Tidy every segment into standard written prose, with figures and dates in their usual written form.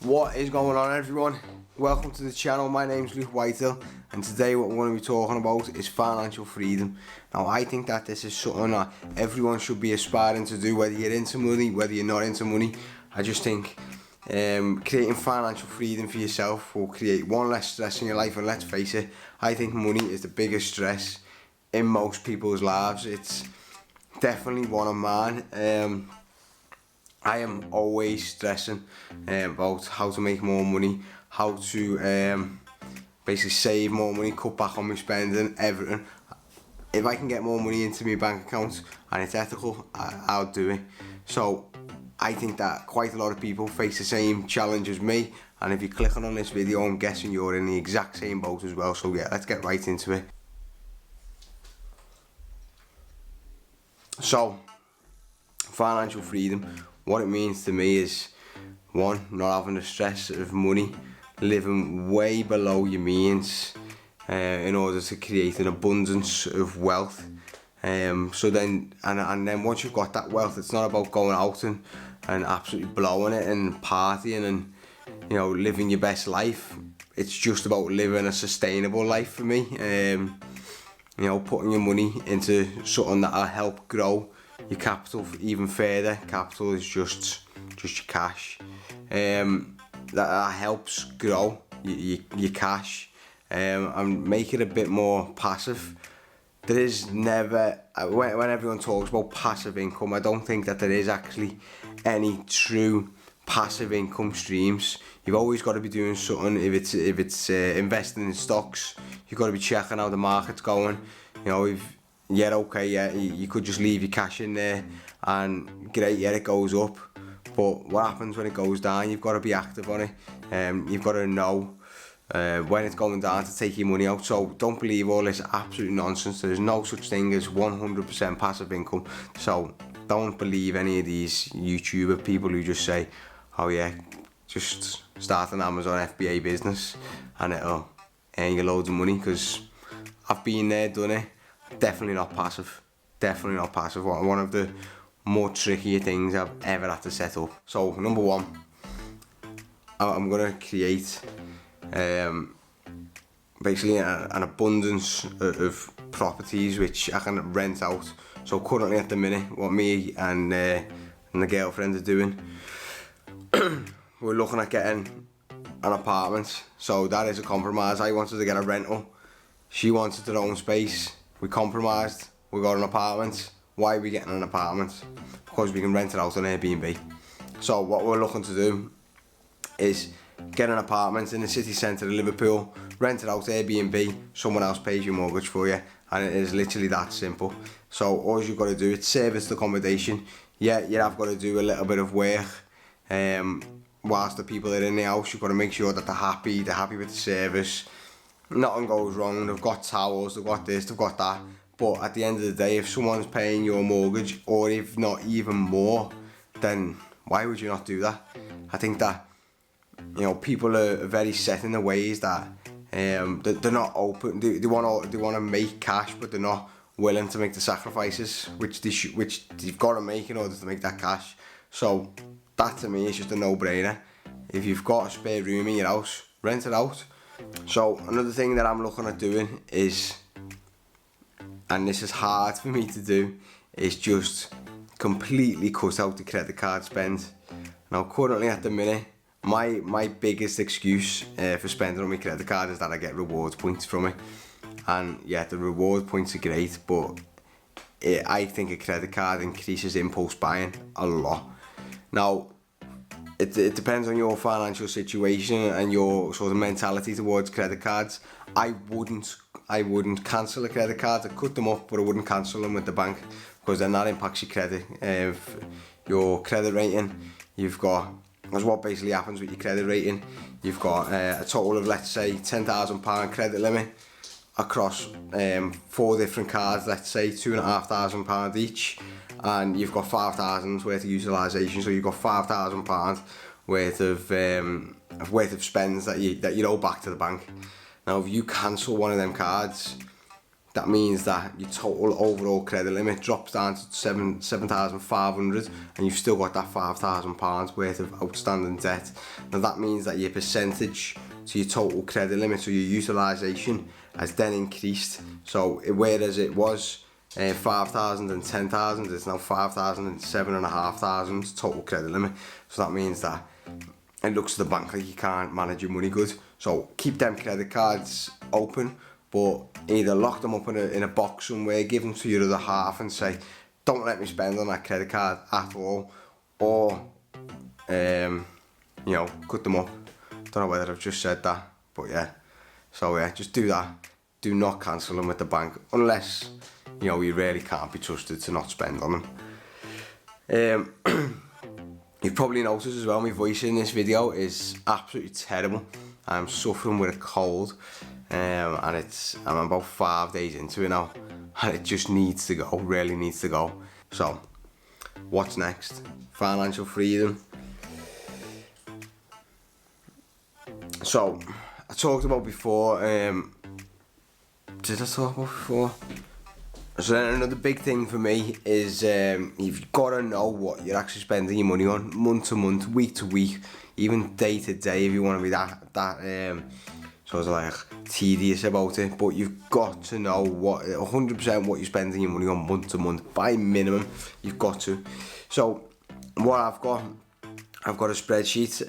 What is going on, everyone? Welcome to the channel. My name's Luke Whitehill, and today what we're going to be talking about is financial freedom. Now, I think that this is something that everyone should be aspiring to do, whether you're into money, whether you're not into money. I just think creating financial freedom for yourself will create one less stress in your life, and let's face it, I think money is the biggest stress in most people's lives. It's definitely one of mine. I am always stressing about how to make more money, how to basically save more money, cut back on my spending, everything. If I can get more money into my bank account and it's ethical, I'll do it. So I think that quite a lot of people face the same challenge as me, and if you're clicking on this video, I'm guessing you're in the exact same boat as well. So yeah, let's get right into it. So, financial freedom. What it means to me is, one, not having the stress of money, living way below your means in order to create an abundance of wealth. So then, and then once you've got that wealth, it's not about going out and absolutely blowing it and partying and, you know, living your best life. It's just about living a sustainable life for me. You know, putting your money into something that'll help grow your capital even further. Capital is just your cash. That helps grow your cash and make it a bit more passive. There is never, when everyone talks about passive income, I don't think that there is actually any true passive income streams. You've always got to be doing something. If it's investing in stocks, you've got to be checking how the market's going. You know, you could just leave your cash in there and great, it goes up. But what happens when it goes down? You've got to be active on it. You've got to know when it's going down to take your money out. So don't believe all this absolute nonsense. There's no such thing as 100% passive income. So don't believe any of these YouTuber people who just say, oh yeah, just start an Amazon FBA business and it'll earn you loads of money, because I've been there, done it. Definitely not passive. Definitely not passive. One of the more trickier things I've ever had to set up. So number one, I'm gonna create basically an abundance of properties which I can rent out. So currently at the minute, what me and the girlfriend are doing, we're looking at getting an apartment. So that is a compromise. I wanted to get a rental. She wanted her own space. We compromised. We got an apartment. Why are we getting an apartment? Because we can rent it out on Airbnb. So what we're looking to do is get an apartment in the city centre of Liverpool, rent it out Airbnb, someone else pays your mortgage for you, and it is literally that simple. So all you've got to do, it's serviced accommodation. Yeah, you have got to do a little bit of work whilst the people are in the house. You've got to make sure that they're happy with the service. Nothing goes wrong, they've got towels, they've got this, they've got that. But at the end of the day, if someone's paying your mortgage, or if not even more, then why would you not do that? I think that, you know, people are very set in the ways that they're not open. They want to make cash, but they're not willing to make the sacrifices which they've got to make in order to make that cash. So that to me is just a no-brainer. If you've got a spare room in your house, rent it out. So another thing that I'm looking at doing is, and this is hard for me to do, is just completely cut out the credit card spend. Now currently at the minute, my biggest excuse for spending on my credit card is that I get reward points from it. And yeah, the reward points are great, but I think a credit card increases impulse buying a lot. Now, it depends on your financial situation and your sort of mentality towards credit cards. I wouldn't cancel a credit card. I'd cut them up, but I wouldn't cancel them with the bank, because then that impacts your credit. Your credit rating, you've got, that's what basically happens with your credit rating. You've got a total of, let's say, £10,000 credit limit across 4 different cards, let's say £2,500 each, and you've got 5,000 worth of utilisation. So you've got £5,000 worth of spends that you owe back to the bank. Now if you cancel one of them cards, that means that your total overall credit limit drops down to 7,500 and you've still got that £5,000 worth of outstanding debt. Now that means that your percentage to your total credit limit, so your utilisation, has then increased. So whereas it was 5,000 and 10,000, it's now 5,000 and 7,500 total credit limit. So that means that it looks to the bank like you can't manage your money good. So keep them credit cards open, but either lock them up in a box somewhere, give them to your other half and say, don't let me spend on that credit card at all, or you know, cut them up. Don't know whether I've just said that, but yeah. So yeah, just do that. Do not cancel them with the bank unless, you know, you really can't be trusted to not spend on them. You've probably noticed as well, my voice in this video is absolutely terrible. I'm suffering with a cold, and I'm about 5 days into it now, and it just needs to go, really needs to go. So, what's next? Financial freedom. So, I talked about before, did I talk about before? So then another big thing for me is you've got to know what you're actually spending your money on, month to month, week to week, even day to day if you want to be that sort of like tedious about it. But you've got to know 100% what you're spending your money on month to month, by minimum. You've got to. So what I've got a spreadsheet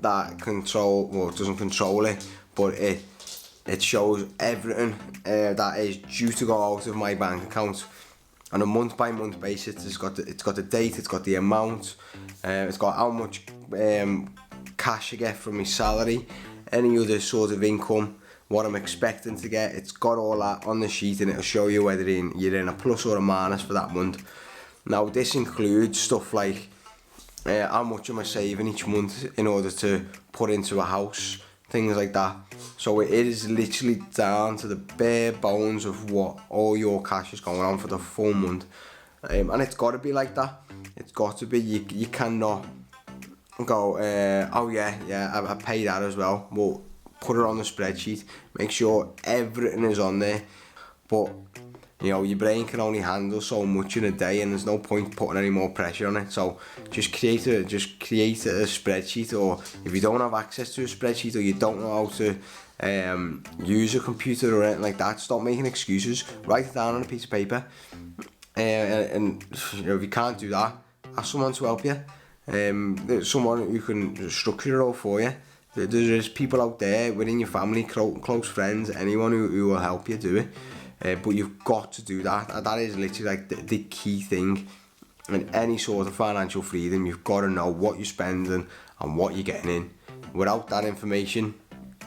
that doesn't control it, but it shows everything that is due to go out of my bank account on a month by month basis. It's got the date, it's got the amount, it's got how much cash I get from my salary, any other sort of income, what I'm expecting to get. It's got all that on the sheet, and it'll show you whether you're in a plus or a minus for that month. Now this includes stuff like how much am I saving each month in order to put into a house, things like that. So it is literally down to the bare bones of what all your cash is going on for the full month, and it's got to be like that. It's got to be. You cannot go, oh yeah, I pay that as well. Well, put it on the spreadsheet. Make sure everything is on there. But you know, your brain can only handle so much in a day, and there's no point putting any more pressure on it. So just create a spreadsheet, or if you don't have access to a spreadsheet, or you don't know how to use a computer or anything like that, stop making excuses. Write it down on a piece of paper, and you know, if you can't do that, ask someone to help you. There's someone who can structure it all for you. There's people out there within your family, close friends, anyone who will help you do it. But you've got to do that. That is literally like the key thing in any sort of financial freedom. You've got to know what you're spending and what you're getting in. Without that information,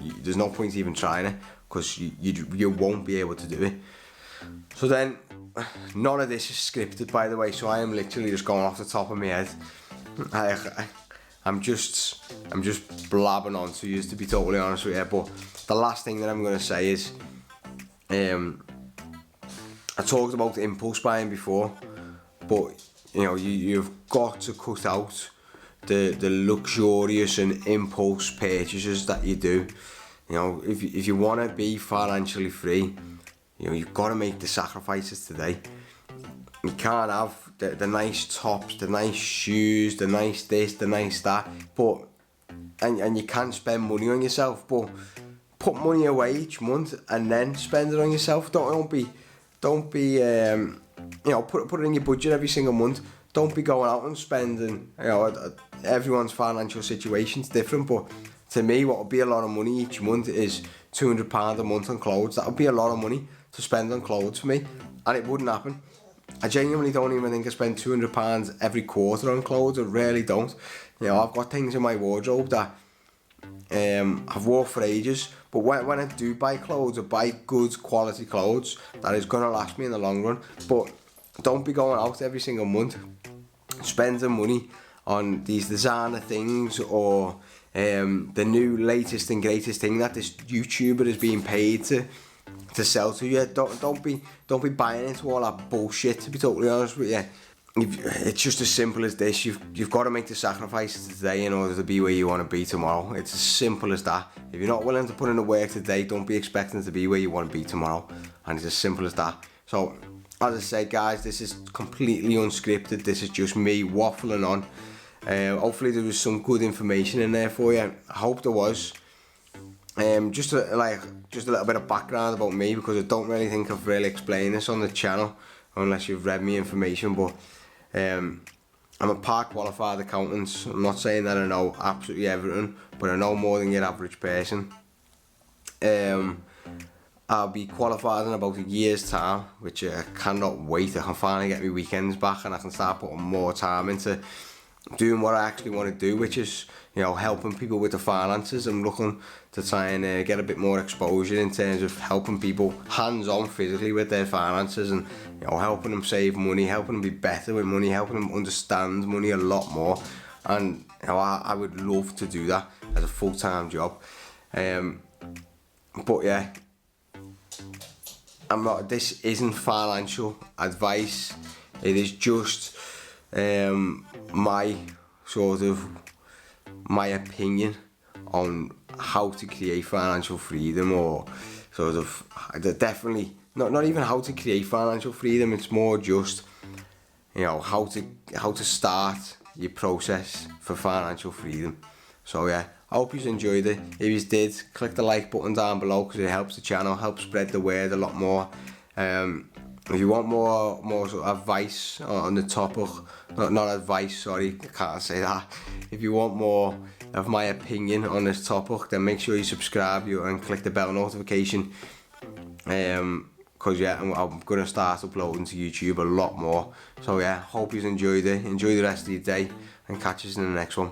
there's no point even trying it, because you won't be able to do it. So then, none of this is scripted, by the way, so I am literally just going off the top of my head. I'm just blabbing on to you, to be totally honest with you. But the last thing that I'm going to say is, I talked about impulse buying before, but you know, you've got to cut out the luxurious and impulse purchases that you do. You know, if you want to be financially free, you know, you've got to make the sacrifices today. You can't have the nice tops, the nice shoes, the nice this, the nice that, but and you can't spend money on yourself, but put money away each month and then spend it on yourself. Don't be you know, put it in your budget every single month. Don't be going out and spending, you know, everyone's financial situation's different, but to me what would be a lot of money each month is £200 a month on clothes. That would be a lot of money to spend on clothes for me, and it wouldn't happen. I genuinely don't even think I spend £200 every quarter on clothes. I really don't. You know, I've got things in my wardrobe that I've worn for ages, but when I do buy clothes, I buy good quality clothes that is going to last me in the long run. But don't be going out every single month spending money on these designer things, or the new latest and greatest thing that this YouTuber is being paid to sell to you. Don't be buying into all that bullshit, to be totally honest with you. It's just as simple as this. You've got to make the sacrifices today in order to be where you want to be tomorrow. It's as simple as that. If you're not willing to put in the work today, don't be expecting to be where you want to be tomorrow. and it's as simple as that. So as I said, guys, this is completely unscripted. This is just me waffling on. Hopefully there was some good information in there for you. I hope there was. Just a little bit of background about me, because I don't really think I've really explained this on the channel unless you've read me information. But I'm a part qualified accountant. I'm not saying that I know absolutely everything, but I know more than your average person. I'll be qualified in about a year's time, which I cannot wait. I can finally get my weekends back and I can start putting more time into doing what I actually want to do, which is, you know, helping people with the finances. I'm looking to try and get a bit more exposure in terms of helping people hands-on physically with their finances, and, you know, helping them save money, helping them be better with money, helping them understand money a lot more. And, you know, I would love to do that as a full-time job. But yeah, this isn't financial advice. It is just my opinion on how to create financial freedom, or definitely not even how to create financial freedom. It's more just, you know, how to start your process for financial freedom. So yeah, I hope you enjoyed it. If you did, click the like button down below, because it helps the channel, helps spread the word a lot more. If you want more sort of advice on the topic, not advice, sorry, I can't say that. If you want more of my opinion on this topic, then make sure you subscribe and click the bell notification. Because yeah, I'm going to start uploading to YouTube a lot more. So yeah, hope you enjoyed it. Enjoy the rest of your day, and catch us in the next one.